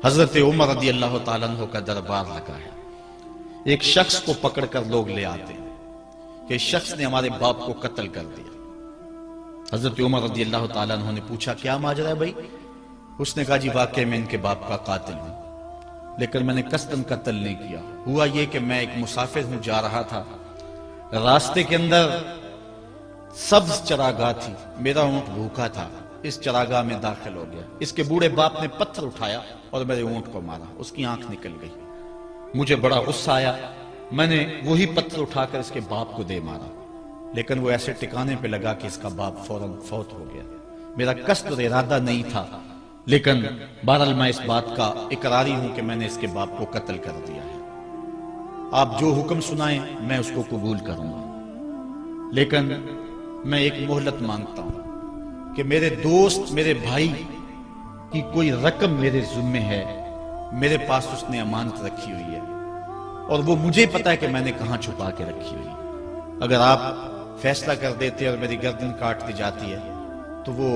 حضرت عمر رضی اللہ تعالیٰ عنہ کا دربار لگا ہے. ایک شخص کو پکڑ کر لوگ لے آتے ہیں کہ اس شخص نے ہمارے باپ کو قتل کر دیا. حضرت عمر رضی اللہ تعالیٰ عنہ نے پوچھا کیا ماجرا ہے بھائی؟ اس نے کہا جی واقعی میں ان کے باپ کا قاتل ہوں، لیکن میں نے قصداً قتل نہیں کیا. ہوا یہ کہ میں ایک مسافر ہوں، جا رہا تھا، راستے کے اندر سبز چراگاہ تھی، میرا اونٹ بھوکا تھا، اس چراگاہ میں داخل ہو گیا. اس کے بوڑھے باپ نے پتھر اٹھایا اور میرے اونٹ کو مارا، اس کی آنکھ نکل گئی. مجھے بڑا غصہ آیا، میں نے وہی پتھر اٹھا کر اس کے باپ کو دے مارا، لیکن وہ ایسے ٹکانے پہ لگا کہ اس کا باپ فوراً فوت ہو گیا. میرا قصد اور ارادہ نہیں تھا، لیکن بہرحال میں اس بات کا اقراری ہوں کہ میں نے اس کے باپ کو قتل کر دیا ہے. آپ جو حکم سنائیں میں اس کو قبول کروں گا، لیکن میں ایک مہلت مانگتا ہوں کہ میرے دوست، میرے بھائی کی کوئی رقم میرے ذمہ ہے، میرے پاس اس نے امانت رکھی ہوئی ہے اور وہ مجھے پتا ہے کہ میں نے کہاں چھپا کے رکھی ہوئی ہے. اگر آپ فیصلہ کر دیتے اور میری گردن کاٹ دی جاتی ہے تو وہ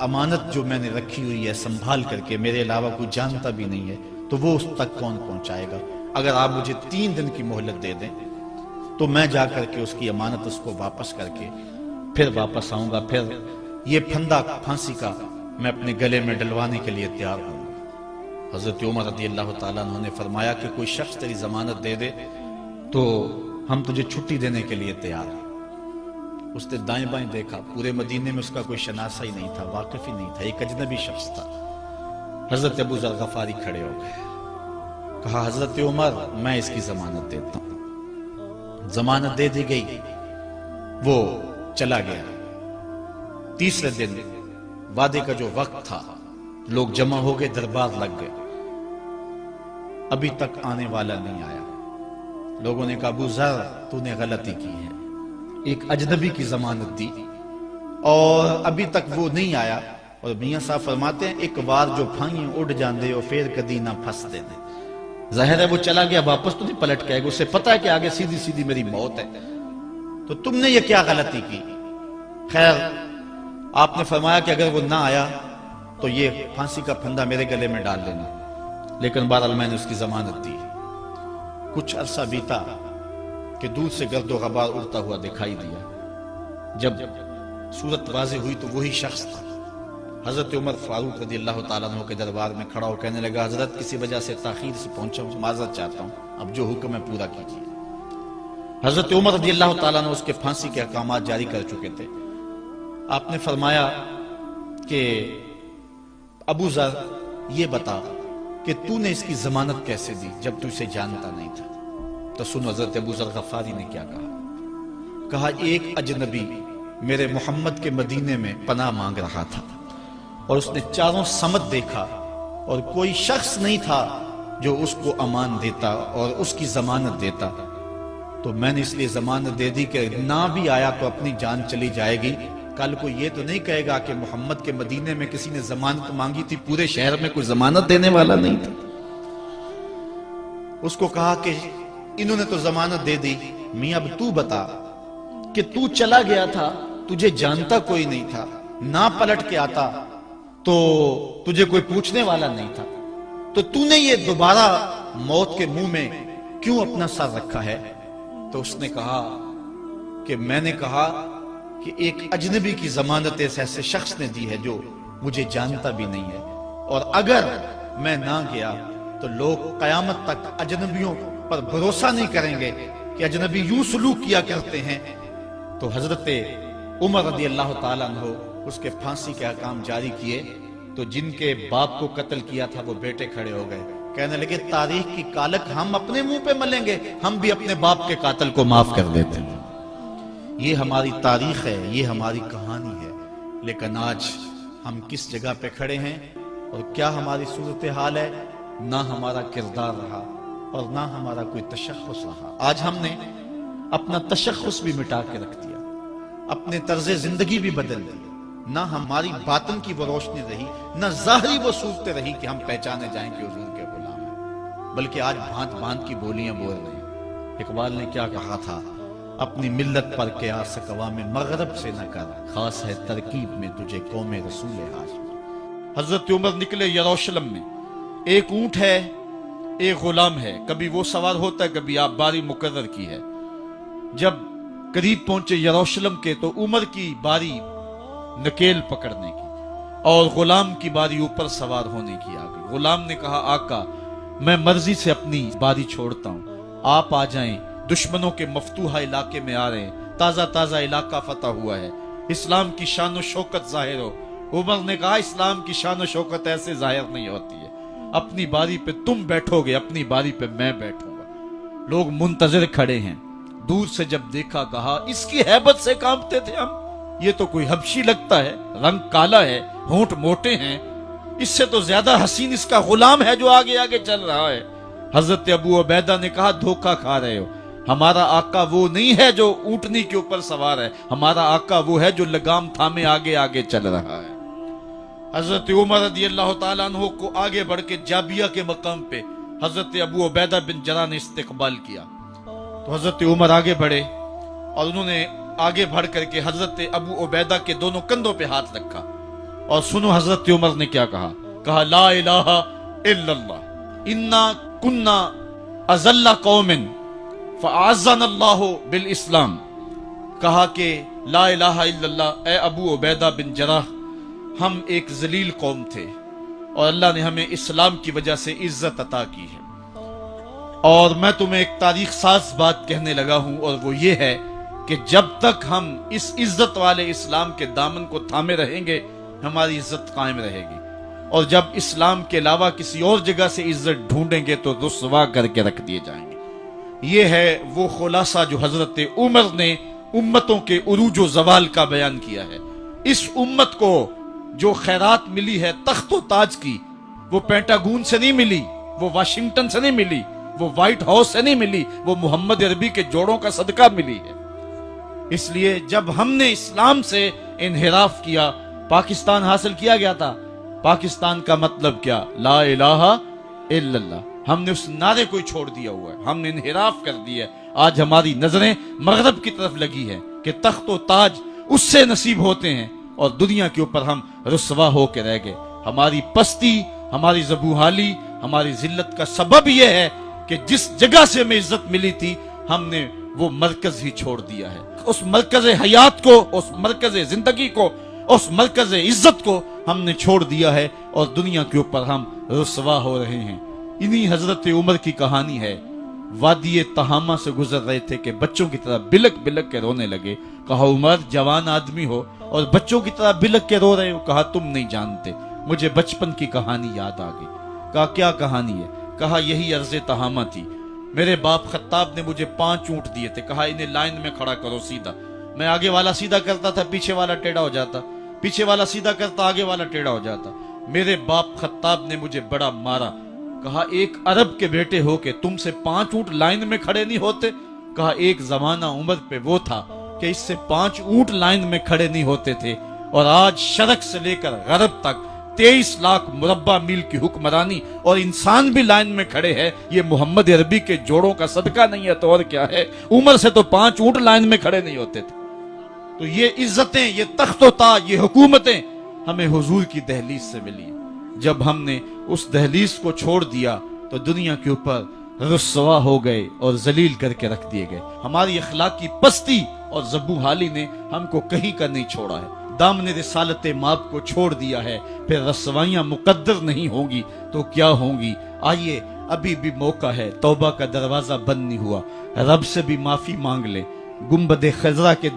امانت جو میں نے رکھی ہوئی ہے سنبھال کر کے، میرے علاوہ کوئی جانتا بھی نہیں ہے، تو وہ اس تک کون پہنچائے گا؟ اگر آپ مجھے 3 دن کی مہلت دے دیں تو میں جا کر کے اس کی امانت اس کو واپس کر کے پھر واپس آؤں گا، پھر یہ پھندا پھانسی کا میں اپنے گلے میں ڈلوانے کے لیے تیار ہوں گا. حضرت عمر رضی اللہ تعالیٰ عنہ نے فرمایا کہ کوئی شخص تیری ضمانت دے دے تو ہم تجھے چھٹی دینے کے لیے تیار ہیں. اس نے دائیں بائیں دیکھا، پورے مدینے میں اس کا کوئی شناسہ ہی نہیں تھا، واقف ہی نہیں تھا، ایک اجنبی شخص تھا. حضرت ابو ذر غفاری کھڑے ہو گئے، کہا حضرت عمر میں اس کی ضمانت دیتا ہوں. ضمانت دے دی گئی، وہ چلا گیا. تیسرے دن وعدے کا جو وقت تھا، لوگ جمع ہو گئے، دربار لگ گئے، ابھی تک آنے والا نہیں آیا. لوگوں نے کہا ابو ذر تو نے غلطی کی ہے، ایک اجنبی کی ضمانت دی اور ابھی تک وہ نہیں آیا. اور میاں صاحب فرماتے ہیں ایک بار جو پھائیں اڑ جاندے اور پھر کدی نہ پھنس دے دے. ظاہر ہے وہ چلا گیا، واپس تو نہیں پلٹ کے آئے گا، اسے پتا ہے کہ آگے سیدھی سیدھی میری موت ہے، تو تم نے یہ کیا غلطی کی؟ خیر آپ نے فرمایا کہ اگر وہ نہ آیا تو یہ پھانسی کا پھندا میرے گلے میں ڈال لینا، لیکن بہرحال میں نے اس کی ضمانت دی. کچھ عرصہ بیتا کہ دور سے گرد و غبار اڑتا ہوا دکھائی دیا. جب صورت واضح ہوئی تو وہی شخص تھا. حضرت عمر فاروق رضی اللہ تعالیٰ عنہ کے دربار میں کھڑا ہو کہنے لگا حضرت کسی وجہ سے تاخیر سے پہنچا ہوں، معذرت چاہتا ہوں، اب جو حکم ہے پورا کیجیے. حضرت عمر رضی اللہ تعالیٰ عنہ اس کے پھانسی کے احکامات جاری کر چکے تھے. آپ نے فرمایا کہ ابو ذر یہ بتا کہ تو نے اس کی ضمانت کیسے دی جب تو اسے جانتا نہیں تھا؟ تو سن حضرت ابو ذر غفاری نے کیا کہا ایک اجنبی میرے محمد کے مدینے میں پناہ مانگ رہا تھا اور اس نے چاروں سمت دیکھا اور کوئی شخص نہیں تھا جو اس کو امان دیتا اور اس کی ضمانت دیتا، تو میں نے اس لیے ضمانت دے دی کہ نہ بھی آیا تو اپنی جان چلی جائے گی. کل کو یہ تو نہیں کہے گا کہ محمد کے مدینے میں کسی نے ضمانت مانگی تھی، پورے شہر میں کوئی ضمانت دینے والا نہیں تھا. اس کو کہا کہ انہوں نے تو ضمانت دے دی، میاں اب تو بتا کہ تو چلا گیا تھا، تجھے جانتا کوئی نہیں تھا، نہ پلٹ کے آتا تو تجھے کوئی پوچھنے والا نہیں تھا، تو تو نے یہ دوبارہ موت کے منہ میں کیوں اپنا سر رکھا ہے؟ تو اس نے کہا کہ میں نے کہا کہ ایک اجنبی کی ضمانت ایسے شخص نے دی ہے جو مجھے جانتا بھی نہیں ہے، اور اگر میں نہ گیا تو لوگ قیامت تک اجنبیوں پر بھروسہ نہیں کریں گے کہ اجنبی یوں سلوک کیا کرتے ہیں. تو حضرت عمر رضی اللہ تعالیٰ عنہ اس کے پھانسی کے احکام جاری کیے. تو جن کے باپ کو قتل کیا تھا وہ بیٹے کھڑے ہو گئے، کہنے لگے تاریخ کی کالک ہم اپنے منہ پہ ملیں گے، ہم بھی اپنے باپ کے قاتل کو معاف کر دیتے ہیں. یہ ہماری تاریخ ہے، یہ ہماری کہانی ہے. لیکن آج ہم کس جگہ پہ کھڑے ہیں اور کیا ہماری صورتحال ہے؟ نہ ہمارا کردار رہا اور نہ ہمارا کوئی تشخص رہا. آج ہم نے اپنا تشخص بھی مٹا کے رکھ دیا، اپنے طرز زندگی بھی بدل دی. نہ ہماری باطن کی وہ روشنی رہی، نہ ظاہری وہ صورتیں رہی کہ ہم پہچانے جائیں کہ حضور کے غلام ہیں، بلکہ آج بھانت بھانت کی بولیاں بول رہے ہیں. اقبال نے کیا کہا تھا؟ اپنی ملت پر قیاس اقوام مغرب سے نہ کر، خاص ہے ترکیب میں تجھے قوم رسول ہاشمی. حضرت عمر نکلے یروشلم میں ایک اونٹ ہے، ایک غلام ہے، کبھی وہ سوار ہوتا ہے، کبھی آپ باری مقرر کی ہے۔ جب قریب پہنچے یروشلم کے تو عمر کی باری نکیل پکڑنے کی اور غلام کی باری اوپر سوار ہونے کی آ گئی۔ غلام نے کہا آقا میں مرضی سے اپنی باری چھوڑتا ہوں، آپ آ جائیں، دشمنوں کے مفتوحہ علاقے میں آ رہے ہیں، تازہ تازہ علاقہ فتح ہوا ہے، اسلام کی شان و شوکت ظاہر ہو۔ عمر نے کہا اسلام کی شان و شوکت ایسے ظاہر نہیں ہوتی ہے، اپنی باری پہ تم بیٹھو گے، اپنی باری پہ میں بیٹھوں گا۔ لوگ منتظر کھڑے ہیں، دور سے جب دیکھا کہا اس کی ہیبت سے کانپتے تھے ہم، یہ تو کوئی حبشی لگتا ہے، رنگ کالا ہے، ہونٹ موٹے ہیں، اس سے تو زیادہ حسین اس کا غلام ہے جو آگے آگے چل رہا ہے۔ حضرت ابو عبیدہ نے کہا دھوکہ کھا رہے ہو، ہمارا آقا وہ نہیں ہے جو اونٹنی کے اوپر سوار ہے، ہمارا آقا وہ ہے جو لگام تھامے آگے آگے چل رہا ہے۔ حضرت عمر رضی اللہ تعالیٰ عنہ کو آگے بڑھ کے جابیہ کے مقام پہ حضرت ابو عبیدہ بن جراح نے استقبال کیا، تو حضرت عمر آگے بڑھے اور انہوں نے آگے بڑھ کر کے حضرت ابو عبیدہ کے دونوں کندھوں پہ ہاتھ رکھا، اور سنو حضرت عمر نے کیا کہا لا الہ الا اللہ انا کنا اذل قوم فاعزنا اللہ بالاسلام۔ کہا کہ لا الہ الا اللہ، اے ابو عبیدہ بن جراح، ہم ایک ذلیل قوم تھے اور اللہ نے ہمیں اسلام کی وجہ سے عزت عطا کی ہے، اور میں تمہیں ایک تاریخ ساز بات کہنے لگا ہوں، اور وہ یہ ہے کہ جب تک ہم اس عزت والے اسلام کے دامن کو تھامے رہیں گے ہماری عزت قائم رہے گی، اور جب اسلام کے علاوہ کسی اور جگہ سے عزت ڈھونڈیں گے تو رسوا کر کے رکھ دیے جائیں گے۔ یہ ہے وہ خلاصہ جو حضرت عمر نے امتوں کے عروج و زوال کا بیان کیا ہے۔ اس امت کو جو خیرات ملی ہے تخت و تاج کی، وہ پینٹاگون سے نہیں ملی، وہ واشنگٹن سے نہیں ملی، وہ وائٹ ہاؤس سے نہیں ملی، وہ محمد عربی کے جوڑوں کا صدقہ ملی ہے۔ اس لیے جب ہم نے اسلام سے انحراف کیا، پاکستان حاصل کیا گیا تھا، پاکستان کا مطلب کیا؟ لا الہ الا اللہ۔ ہم نے اس نعرے کو چھوڑ دیا ہوا ہے، ہم نے انحراف کر دیا ہے۔ آج ہماری نظریں مغرب کی طرف لگی ہے کہ تخت و تاج اس سے نصیب ہوتے ہیں، اور دنیا کے اوپر ہم رسوا ہو کے رہ گئے۔ ہماری پستی، ہماری زبوحالی، ہماری ذلت کا سبب یہ ہے کہ جس جگہ سے ہمیں عزت ملی تھی ہم نے وہ مرکز ہی چھوڑ دیا ہے۔ اس مرکز حیات کو، اس مرکز زندگی کو، اس مرکز عزت کو ہم نے چھوڑ دیا ہے، اور دنیا کے اوپر ہم رسوا ہو رہے ہیں۔ انہی حضرت عمر کی کہانی ہے۔ وادی تہامہ سے گزر رہے تھے کہ بچوں کی طرح بلک بلک کے رونے لگے۔ کہا عمر جوان آدمی ہو اور بچوں کی طرح بلک کے رو رہے ہو؟ کہا تم نہیں جانتے، مجھے بچپن کی کہانی یاد آ گئی۔ کہا کیا کہانی ہے؟ کہا یہی عرض تہامہ تھی، میرے باپ خطاب نے مجھے 5 اونٹ دیے تھے، کہا انہیں لائن میں کھڑا کرو سیدھا۔ میں آگے والا سیدھا کرتا تھا، پیچھے والا ٹیڑھا ہو جاتا، پیچھے والا سیدھا کرتا، آگے والا ٹیڑھا ہو جاتا۔ میرے باپ خطاب نے مجھے بڑا مارا۔ کہا ایک عرب کے بیٹے ہو کے تم سے 5 اونٹ لائن میں کھڑے نہیں ہوتے؟ کہا ایک زمانہ عمر پہ وہ تھا کہ اس سے 5 اونٹ لائن میں کھڑے نہیں ہوتے تھے، اور آج شرق سے لے کر غرب تک 23 لاکھ مربع میل کی حکمرانی اور انسان بھی لائن میں کھڑے ہیں۔ یہ محمد عربی کے جوڑوں کا صدقہ نہیں ہے تو اور کیا ہے؟ عمر سے تو 5 اونٹ لائن میں کھڑے نہیں ہوتے تھے۔ تو یہ عزتیں، یہ تخت و تاج، یہ حکومتیں ہمیں حضور کی دہلیز سے ملی۔ جب ہم نے اس دہلیز کو چھوڑ دیا تو دنیا کے اوپر رسوا ہو گئے اور ذلیل کر کے رکھ دیے گئے۔ ہماری اخلاقی پستی اور زبوحالی نے ہم کو کہیں کا نہیں چھوڑا ہے۔ دامن رسالت ماب کو چھوڑ دیا ہے، پھر رسوائیاں مقدر نہیں ہوں گی تو کیا ہوں گی؟ آئیے ابھی بھی موقع ہے، توبہ کا دروازہ بند نہیں ہوا، رب سے بھی معافی مانگ لیں۔ گنبد خضرا کے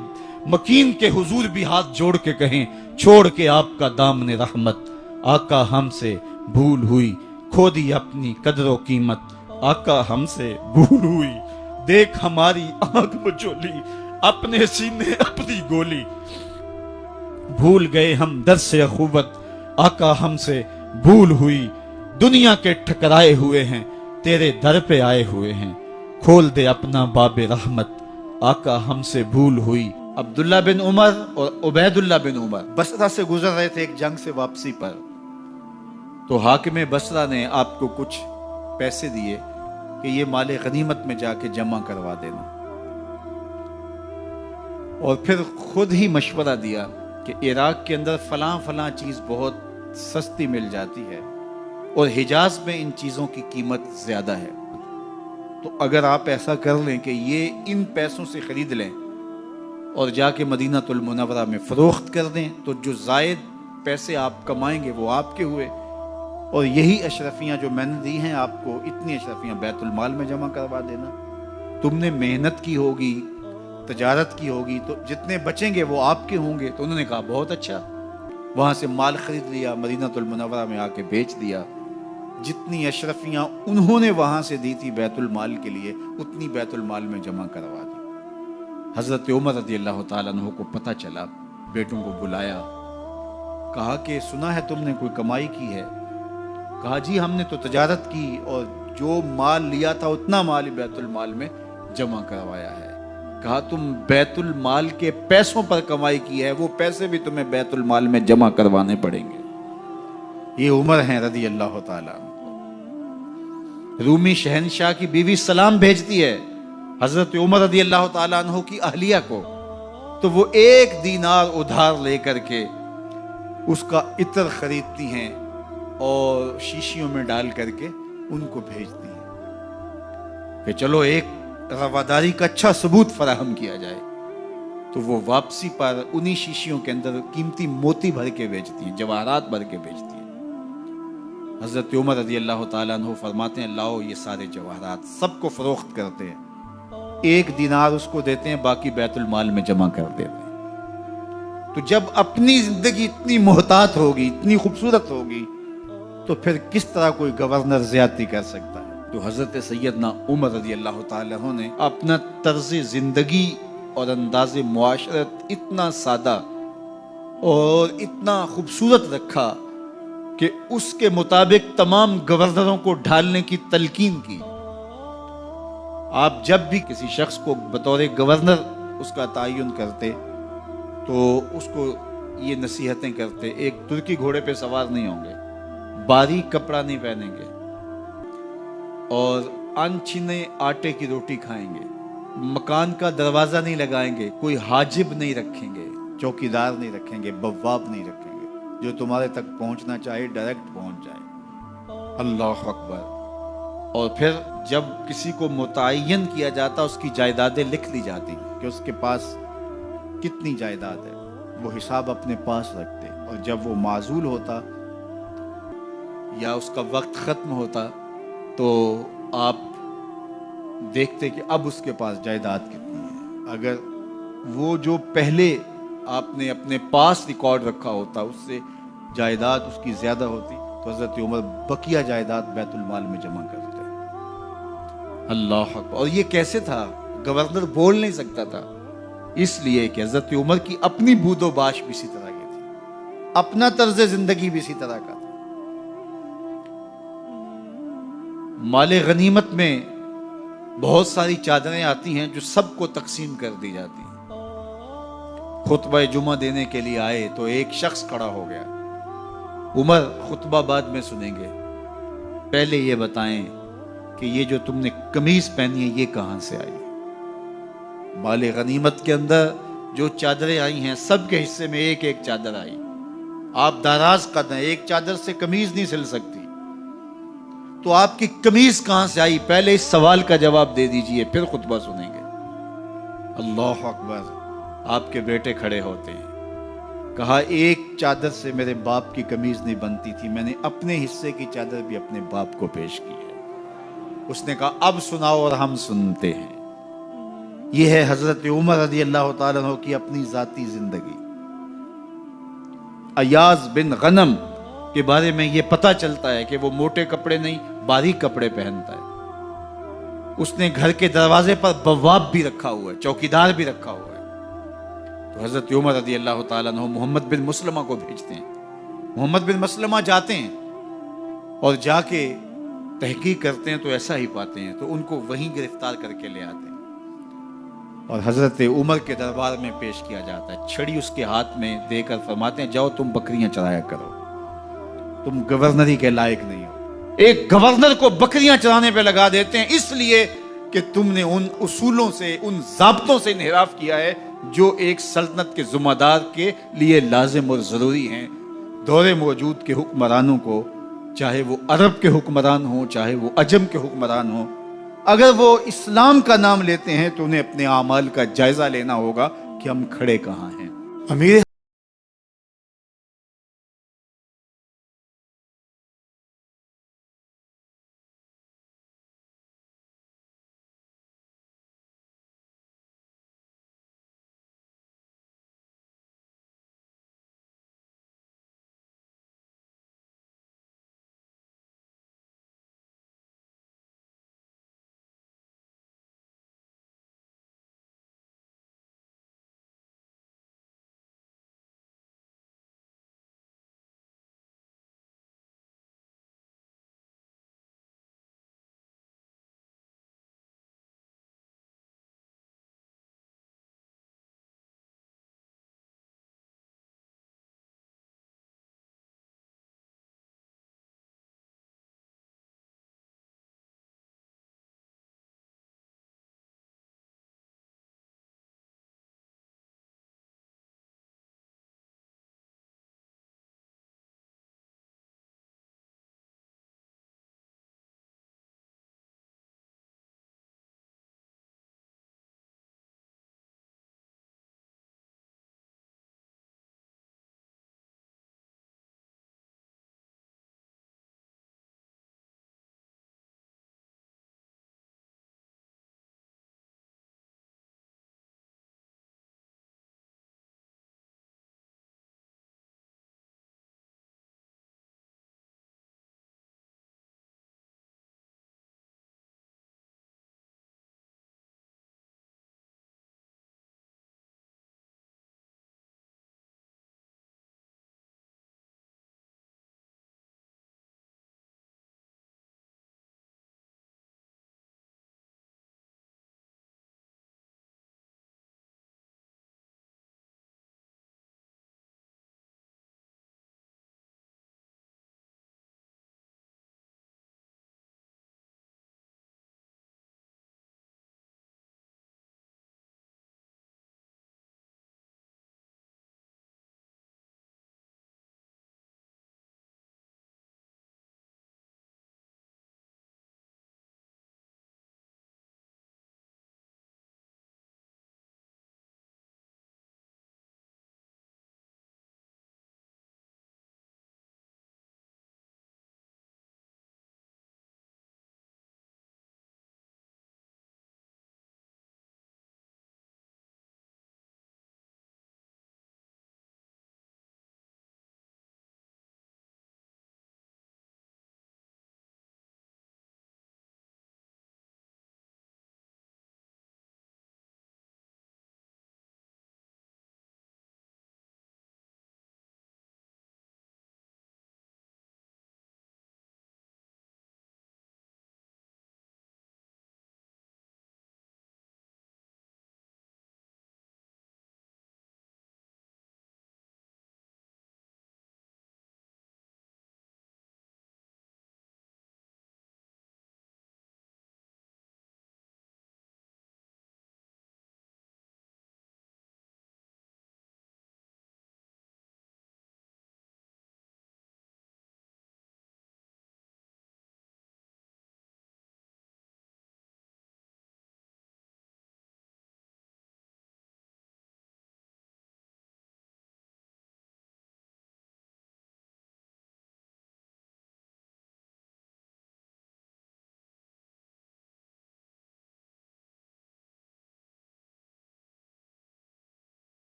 مکین کے حضور بھی ہاتھ جوڑ کے کہیں چھوڑ کے آپ کا دامن رحمت، آقا ہم سے بھول ہوئی، کھو دی اپنی قدر و قیمت، آقا ہم سے بھول ہوئی، دیکھ ہماری آنکھ مچولی، اپنے سینے اپنی گولی، بھول گئے ہم در سے اخوت، آقا ہم سے بھول ہوئی، دنیا کے ٹھکرائے ہوئے ہیں، تیرے در پہ آئے ہوئے ہیں، کھول دے اپنا باب رحمت، آقا ہم سے بھول ہوئی۔ عبداللہ بن عمر اور عبید اللہ بن عمر بصرہ سے گزر رہے تھے ایک جنگ سے واپسی پر، تو حاکم بصرہ نے آپ کو کچھ پیسے دیے کہ یہ مال غنیمت میں جا کے جمع کروا دینا، اور پھر خود ہی مشورہ دیا کہ عراق کے اندر فلاں فلاں چیز بہت سستی مل جاتی ہے، اور حجاز میں ان چیزوں کی قیمت زیادہ ہے. تو اگر آپ ایسا کر لیں کہ یہ ان پیسوں سے خرید لیں اور جا کے مدینہ المنورہ میں فروخت کر دیں تو جو زائد پیسے آپ کمائیں گے وہ آپ کے ہوئے. اور یہی اشرفیاں جو میں نے دی ہیں آپ کو، اتنی اشرفیاں بیت المال میں جمع کروا دینا. تم نے محنت کی ہوگی، تجارت کی ہوگی، تو جتنے بچیں گے وہ آپ کے ہوں گے. تو انہوں نے کہا بہت اچھا. وہاں سے مال خرید لیا، مدینہ المنورہ میں آ کے بیچ دیا. جتنی اشرفیاں انہوں نے وہاں سے دی تھی بیت المال کے لیے، اتنی بیت المال میں جمع کروا دی. حضرت عمر رضی اللہ تعالیٰ عنہ کو پتہ چلا، بیٹوں کو بلایا، کہا کہ سنا ہے تم نے کوئی کمائی کی ہے؟ کہا جی ہم نے تو تجارت کی اور جو مال لیا تھا اتنا مال بیت المال میں جمع کروایا ہے. کہا تم بیت المال کے پیسوں پر کمائی کی ہے، وہ پیسے بھی تمہیں بیت المال میں جمع کروانے پڑیں گے. یہ عمر ہیں رضی اللہ تعالیٰ. رومی شہنشاہ کی بیوی سلام بھیجتی ہے حضرت عمر رضی اللہ تعالیٰ عنہ کی اہلیہ کو، تو وہ 1 دینار ادھار لے کر کے اس کا عطر خریدتی ہیں اور شیشیوں میں ڈال کر کے ان کو بھیجتی ہیں کہ چلو ایک رواداری کا اچھا ثبوت فراہم کیا جائے. تو وہ واپسی پر انہی شیشیوں کے اندر قیمتی موتی بھر کے بیچتی ہیں، جواہرات بھر کے بیچتی ہیں. حضرت عمر رضی اللہ تعالیٰ عنہ فرماتے ہیں لاؤ یہ سارے جواہرات، سب کو فروخت کرتے ہیں. 1 دینار اس کو دیتے ہیں، باقی بیت المال میں جمع کر دیتے ہیں. تو جب اپنی زندگی اتنی محتاط ہوگی، اتنی خوبصورت ہوگی، تو پھر کس طرح کوئی گورنر زیادتی کر سکتا ہے؟ تو حضرت سیدنا عمر رضی اللہ تعالیٰ عنہ نے اپنا طرز زندگی اور انداز معاشرت اتنا سادہ اور اتنا خوبصورت رکھا کہ اس کے مطابق تمام گورنروں کو ڈھالنے کی تلقین کی. آپ جب بھی کسی شخص کو بطور گورنر اس کا تعین کرتے تو اس کو یہ نصیحتیں کرتے: ایک ترکی گھوڑے پہ سوار نہیں ہوں گے، باریک کپڑا نہیں پہنیں گے، اور انچھنے آٹے کی روٹی کھائیں گے، مکان کا دروازہ نہیں لگائیں گے، کوئی حاجب نہیں رکھیں گے، چوکیدار نہیں رکھیں گے، بواب نہیں رکھیں گے، جو تمہارے تک پہنچنا چاہے ڈائریکٹ پہنچ جائے. اللہ اکبر. اور پھر جب کسی کو متعین کیا جاتا اس کی جائیدادیں لکھ لی جاتی کہ اس کے پاس کتنی جائیداد ہے، وہ حساب اپنے پاس رکھتے. اور جب وہ معزول ہوتا یا اس کا وقت ختم ہوتا تو آپ دیکھتے کہ اب اس کے پاس جائیداد کتنی ہے. اگر وہ جو پہلے آپ نے اپنے پاس ریکارڈ رکھا ہوتا اس سے جائیداد اس کی زیادہ ہوتی تو حضرت عمر بقیہ جائیداد بیت المال میں جمع کرتے. اللہ اکبر. اور یہ کیسے تھا؟ گورنر بول نہیں سکتا تھا، اس لیے کہ حضرت عمر کی اپنی بود و باش بھی اسی طرح کی تھی، اپنا طرز زندگی بھی اسی طرح کا تھا. مال غنیمت میں بہت ساری چادریں آتی ہیں جو سب کو تقسیم کر دی جاتی ہیں. خطبہ جمعہ دینے کے لیے آئے تو ایک شخص کھڑا ہو گیا. عمر خطبہ بعد میں سنیں گے، پہلے یہ بتائیں کہ یہ جو تم نے قمیض پہنی ہے یہ کہاں سے آئی؟ مال غنیمت کے اندر جو چادریں آئی ہیں سب کے حصے میں ایک ایک چادر آئی. آپ داراز قد ہیں، ایک چادر سے قمیض نہیں سل سکتی، تو آپ کی قمیض کہاں سے آئی؟ پہلے اس سوال کا جواب دے دیجئے، پھر خطبہ سنیں گے. اللہ اکبر. آپ کے بیٹے کھڑے ہوتے ہیں. کہا ایک چادر سے میرے باپ کی قمیض نہیں بنتی تھی، میں نے اپنے حصے کی چادر بھی اپنے باپ کو پیش کی ہے. اس نے کہا اب سناؤ، اور ہم سنتے ہیں. یہ ہے حضرت عمر رضی اللہ تعالیٰ عنہ کی اپنی ذاتی زندگی. ایاز بن غنم کے بارے میں یہ پتہ چلتا ہے کہ وہ موٹے کپڑے نہیں باریک کپڑے پہنتا ہے. اس نے گھر کے دروازے پر بواب بھی رکھا ہوا ہے، چوکیدار بھی رکھا ہوا ہے. تو حضرت عمر رضی اللہ تعالیٰ عنہ محمد بن مسلمہ کو بھیجتے ہیں. محمد بن مسلمہ جاتے ہیں اور جا کے تحقیق کرتے ہیں تو ایسا ہی پاتے ہیں، تو ان کو وہیں گرفتار کر کے لے آتے ہیں اور حضرت عمر کے دربار میں پیش کیا جاتا ہے. چھڑی اس کے ہاتھ میں دے کر فرماتے ہیں جاؤ تم بکریاں چرایا کرو، تم گورنری کے لائق نہیں ہو. ایک گورنر کو بکریاں چرانے پہ لگا دیتے ہیں اس لیے کہ تم نے ان اصولوں سے، ان ضابطوں سے انحراف کیا ہے جو ایک سلطنت کے ذمہ دار کے لیے لازم اور ضروری ہیں. دور موجود کے حکمرانوں کو چاہے وہ عرب کے حکمران ہوں چاہے وہ عجم کے حکمران ہوں، اگر وہ اسلام کا نام لیتے ہیں تو انہیں اپنے اعمال کا جائزہ لینا ہوگا کہ ہم کھڑے کہاں ہیں۔ امیر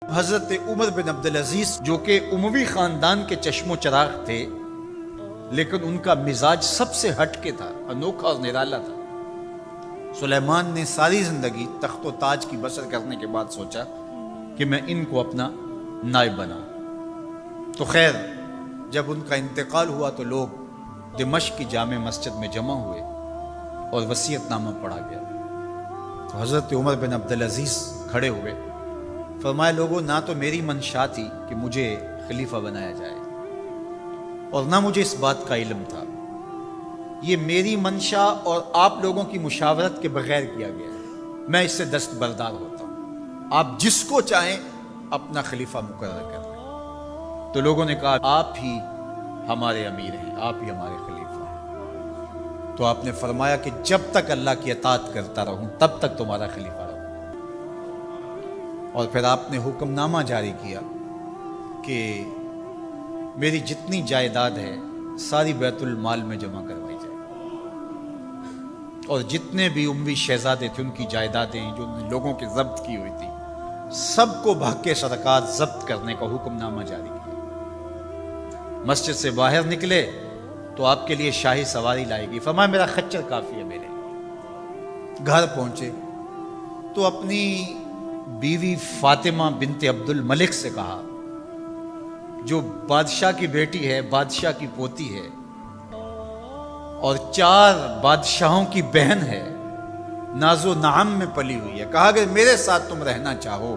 حضرت عمر بن عبدالعزیز جو کہ اموی خاندان کے چشم و چراغ تھے، لیکن ان کا مزاج سب سے ہٹ کے تھا، انوکھا اور نرالا تھا۔ سلیمان نے ساری زندگی تخت و تاج کی بسر کرنے کے بعد سوچا کہ میں ان کو اپنا نائب بناؤں۔ تو خیر جب ان کا انتقال ہوا تو لوگ دمشق کی جامع مسجد میں جمع ہوئے اور وصیت نامہ پڑھا گیا۔ تو حضرت عمر بن عبدالعزیز کھڑے ہوئے، فرمایا لوگوں، نہ تو میری منشا تھی کہ مجھے خلیفہ بنایا جائے اور نہ مجھے اس بات کا علم تھا، یہ میری منشا اور آپ لوگوں کی مشاورت کے بغیر کیا گیا ہے، میں اس سے دستبردار ہوتا ہوں، آپ جس کو چاہیں اپنا خلیفہ مقرر کر لیں۔ تو لوگوں نے کہا آپ ہی ہمارے امیر ہیں، آپ ہی ہمارے خلیفہ ہیں۔ تو آپ نے فرمایا کہ جب تک اللہ کی اطاعت کرتا رہوں تب تک تمہارا خلیفہ رہوں۔ اور پھر آپ نے حکم نامہ جاری کیا کہ میری جتنی جائیداد ہے ساری بیت المال میں جمع کروائی جائے، اور جتنے بھی اموی شہزادے تھے ان کی جائیدادیں جو لوگوں کے ضبط کی ہوئی تھی سب کو بحق صدقات ضبط کرنے کا حکم نامہ جاری کیا۔ مسجد سے باہر نکلے تو آپ کے لیے شاہی سواری لائے گی، فرمایا میرا خچر کافی ہے میرے لیے۔ گھر پہنچے تو اپنی بیوی فاطمہ بنت عبد الملک سے کہا، جو بادشاہ کی بیٹی ہے، بادشاہ کی پوتی ہے اور 4 بادشاہوں کی بہن ہے، ناز و نعم میں پلی ہوئی ہے، کہا کہ میرے ساتھ تم رہنا چاہو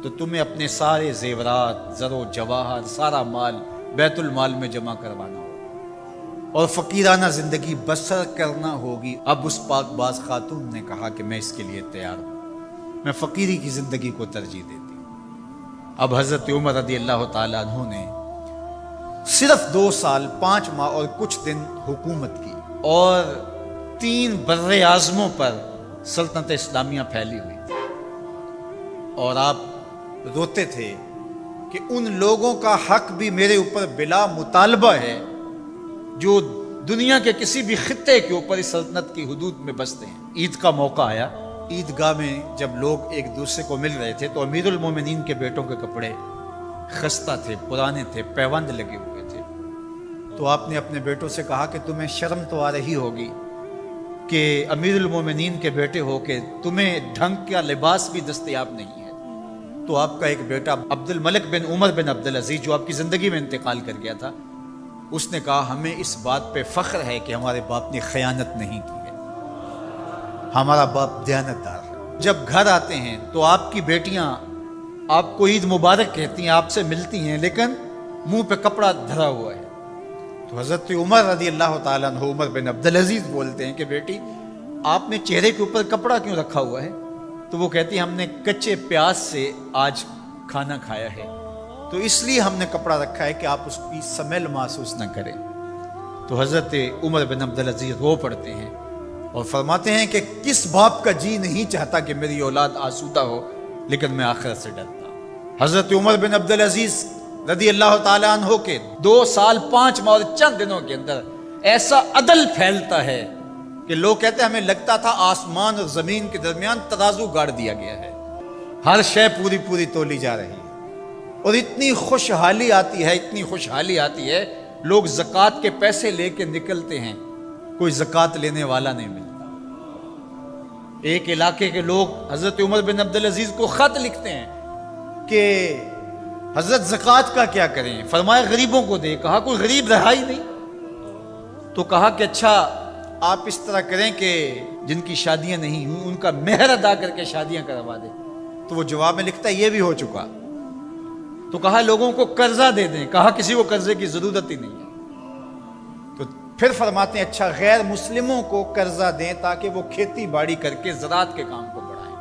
تو تمہیں اپنے سارے زیورات، زر و جواہر، سارا مال بیت المال میں جمع کروانا ہوگا اور فقیرانہ زندگی بسر کرنا ہوگی۔ اب اس پاک باز خاتون نے کہا کہ میں اس کے لیے تیار ہوں، میں فقیری کی زندگی کو ترجیح دیتی ہوں۔ اب حضرت عمر رضی اللہ تعالیٰ عنہ نے صرف 2 سال 5 ماہ اور کچھ دن حکومت کی، اور 3 بر اعظموں پر سلطنت اسلامیہ پھیلی ہوئی تھی، اور آپ روتے تھے کہ ان لوگوں کا حق بھی میرے اوپر بلا مطالبہ ہے جو دنیا کے کسی بھی خطے کے اوپر اس سلطنت کی حدود میں بستے ہیں۔ عید کا موقع آیا، عیدگاہ میں جب لوگ ایک دوسرے کو مل رہے تھے تو امیر المومنین کے بیٹوں کے کپڑے خستہ تھے، پرانے تھے، پیوند لگے ہوئے تھے۔ تو آپ نے اپنے بیٹوں سے کہا کہ تمہیں شرم تو آ رہی ہوگی کہ امیر المومنین کے بیٹے ہو کے تمہیں ڈھنگ کا لباس بھی دستیاب نہیں ہے۔ تو آپ کا ایک بیٹا عبد الملک بن عمر بن عبدالعزیز جو آپ کی زندگی میں انتقال کر گیا تھا، اس نے کہا ہمیں اس بات پہ فخر ہے کہ ہمارے باپ نے خیانت نہیں کی ہے، ہمارا باپ دیانتدار ہے۔ جب گھر آتے ہیں تو آپ کی بیٹیاں آپ کو عید مبارک کہتی ہیں، آپ سے ملتی ہیں، لیکن منہ پہ کپڑا دھرا ہوا ہے۔ تو حضرت عمر رضی اللہ تعالیٰ عنہ عمر بن عبدالعزیز بولتے ہیں کہ بیٹی آپ نے چہرے کے اوپر کپڑا کیوں رکھا ہوا ہے؟ تو وہ کہتی ہے ہم نے کچے پیاز سے آج کھانا کھایا ہے تو اس لیے ہم نے کپڑا رکھا ہے کہ آپ اس کی سمیل محسوس نہ کریں۔ تو حضرت عمر بن عبدالعزیز رو پڑتے ہیں اور فرماتے ہیں کہ کس باپ کا جی نہیں چاہتا کہ میری اولاد آسودہ ہو، لیکن میں آخرت سے ڈرتا ہوں۔ حضرت عمر بن عبدالعزیز رضی اللہ تعالیٰ عنہ کے 2 سال 5 ماہ اور چند دنوں کے اندر ایسا عدل پھیلتا ہے کہ لوگ کہتے ہیں ہمیں لگتا تھا آسمان اور زمین کے درمیان ترازو گاڑ دیا گیا ہے، ہر شے پوری پوری تولی جا رہی ہے، اور اتنی خوشحالی آتی ہے، اتنی خوشحالی آتی ہے، لوگ زکوٰۃ کے پیسے لے کے نکلتے ہیں، کوئی زکوٰۃ لینے والا نہیں ملتا۔ ایک علاقے کے لوگ حضرت عمر بن عبدالعزیز کو خط لکھتے ہیں کہ حضرت زکوٰۃ کا کیا کریں؟ فرمایا غریبوں کو دے۔ کہا کوئی غریب رہا ہی نہیں، تو کہا کہ اچھا آپ اس طرح کریں کہ جن کی شادیاں نہیں ہوئی ان کا مہر ادا کر کے شادیاں کروا دیں۔ تو وہ جواب میں لکھتا ہے یہ بھی ہو چکا۔ تو کہا لوگوں کو قرضہ دے دیں۔ کہا کسی کو قرضے کی ضرورت ہی نہیں ہے۔ تو پھر فرماتے ہیں اچھا غیر مسلموں کو قرضہ دیں تاکہ وہ کھیتی باڑی کر کے زراعت کے کام کو بڑھائیں۔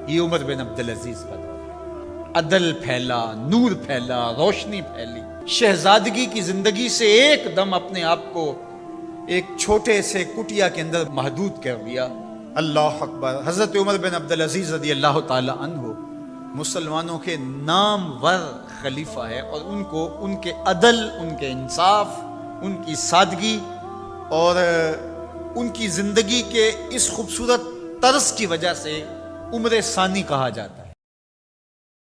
یہ عمر بن عبدالعزیز کا دور ہے۔ عدل پھیلا، نور پھیلا، روشنی پھیلی۔ شہزادگی کی زندگی سے ایک دم اپنے آپ کو ایک چھوٹے سے کٹیا کے اندر محدود کر دیا۔ اللہ اکبر۔ حضرت عمر بن عبدالعزیز رضی اللہ تعالی عنہ مسلمانوں کے نامور خلیفہ ہے، اور ان کو ان کے عدل، ان کے انصاف، ان کی سادگی اور ان کی زندگی کے اس خوبصورت طرز کی وجہ سے عمر ثانی کہا جاتا ہے۔